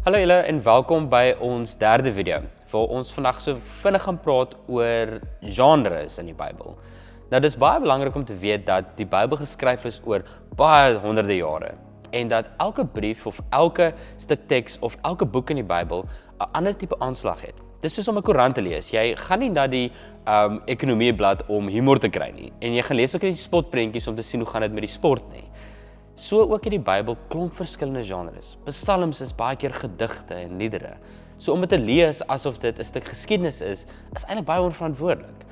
Hallo julle en welkom by ons derde video, waar ons vandag so vinnig gaan praat oor genres in die Bybel. Nou dis baie belangrik om te weet dat die Bybel geskryf is oor baie honderde jare en dat elke brief of elke stuk teks of elke boek in die Bybel 'n ander tipe aanslag het. Dis soos om 'n koerant te lees. Jy gaan nie na die ekonomieblad om humor te kry nie en jy gaan lees ook nie die spotprentjies om te sien hoe gaan dit met die sport nie. So ook in die Bybel klomp verskillende genres. Psalms is baie keer gedigte en liedere. So om dit te lees asof dit 'n stuk geskiedenis is eintlik baie onverantwoordelik.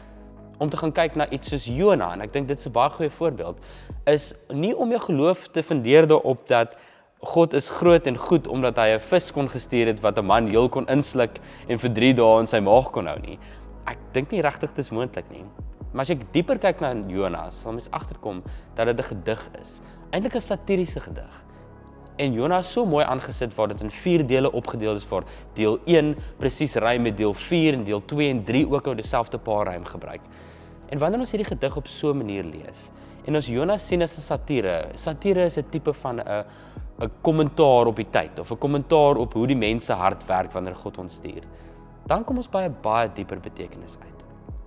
Om te gaan kyk na iets soos Jona, en ek dink dit is 'n baie goeie voorbeeld, is nie om jou geloof te fundeer daarop dat God is groot en goed omdat hy 'n vis kon gestuur het wat 'n man heel kon insluk en vir 3 dae in sy maag kon hou nie. Ek dink nie regtig dit is moontlik nie. Maar as ek dieper kyk na Jona, sal mens agterkom dat dit 'n gedig is. Eintlik 'n satiriese gedig. En Jona is so mooi aangesit waar dit in 4 dele opgedeel is, waar deel 1 presies rym met deel 4 en deel 2 en 3 ook dieselfde paar rym gebruik. En wanneer ons hierdie gedig op so 'n manier lees en ons Jona sien as 'n satire is 'n tipe van 'n kommentaar op die tyd of 'n kommentaar op hoe die mens se hart werk wanneer God ons stuur, dan kom ons by 'n baie dieper betekenis uit.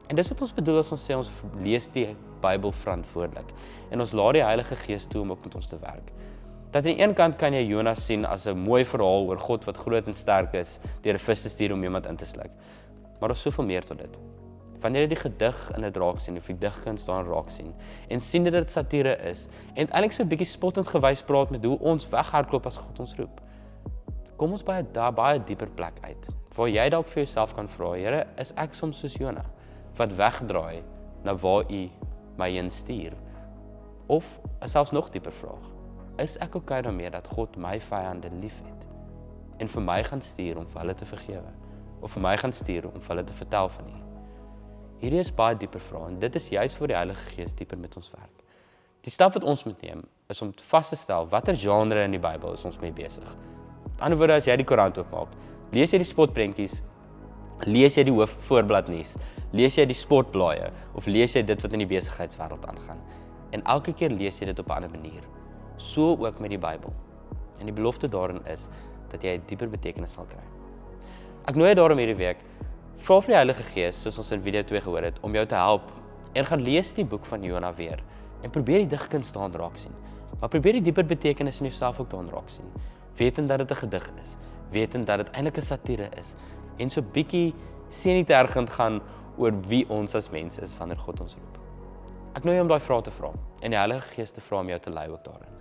En dis wat ons bedoel as ons sê ons lees die Bybel verantwoordelik en ons laat die Heilige Gees toe om ook met ons te werk. Dat aan die een kant kan jy Jona sien as 'n mooi verhaal oor God wat groot en sterk is deur 'n vis te stuur om iemand in te sluk. Maar daar's soveel meer tot dit. Wanneer jy die gedig in dit raak sien of die digkuns daarin raak sien en sien dat dit satire is en eintlik so 'n bietjie spottend gewys praat met hoe ons weghardloop as God ons roep, kom ons by 'n baie dieper plek uit waar jy dalk vir jouself kan vra, Here, is ek soms soos Jona wat wegdraai na waar U my heen stuur? Of 'n selfs nog dieper vraag, is ek okay daarmee dat God my vyande liefhet en vir my gaan stuur om vir hulle te vergewe of vir my gaan stuur om vir hulle te vertel van U? Hierdie is baie dieper vrae en dit is juist waar die Heilige Gees dieper met ons werk. Die stap wat ons moet neem is om vas te stel watter genre in die Bybel is ons mee besig. Met ander woorde, as jy die koerant oopmaak, lees jy die spotprentjies, lees jy die hoofvoorbladnuus, lees jy die sportblaaie of lees jy dit wat in die besigheidswêreld aangaan. En elke keer lees jy dit op 'n ander manier. So ook met die Bybel. En die belofte daarin is dat jy 'n dieper betekenis sal kry. Ek nooi jou daarom hierdie week, vra vir die Heilige Gees, soos ons in video 2 gehoor het, om jou te help en gaan lees die boek van Jona weer en probeer die digkuns daarin raak sien. Maar probeer die dieper betekenis in jouself ook daarin raak sien. Wetend dat dit 'n gedig is, wetend dat dit eintlik 'n satire is en so bietjie sien-nie-tergend gaan oor wie ons as mens is wanneer God ons roep. Ek nooi jou om daai vrae te vra en die Heilige Gees te vra om jou te lei ook daarin.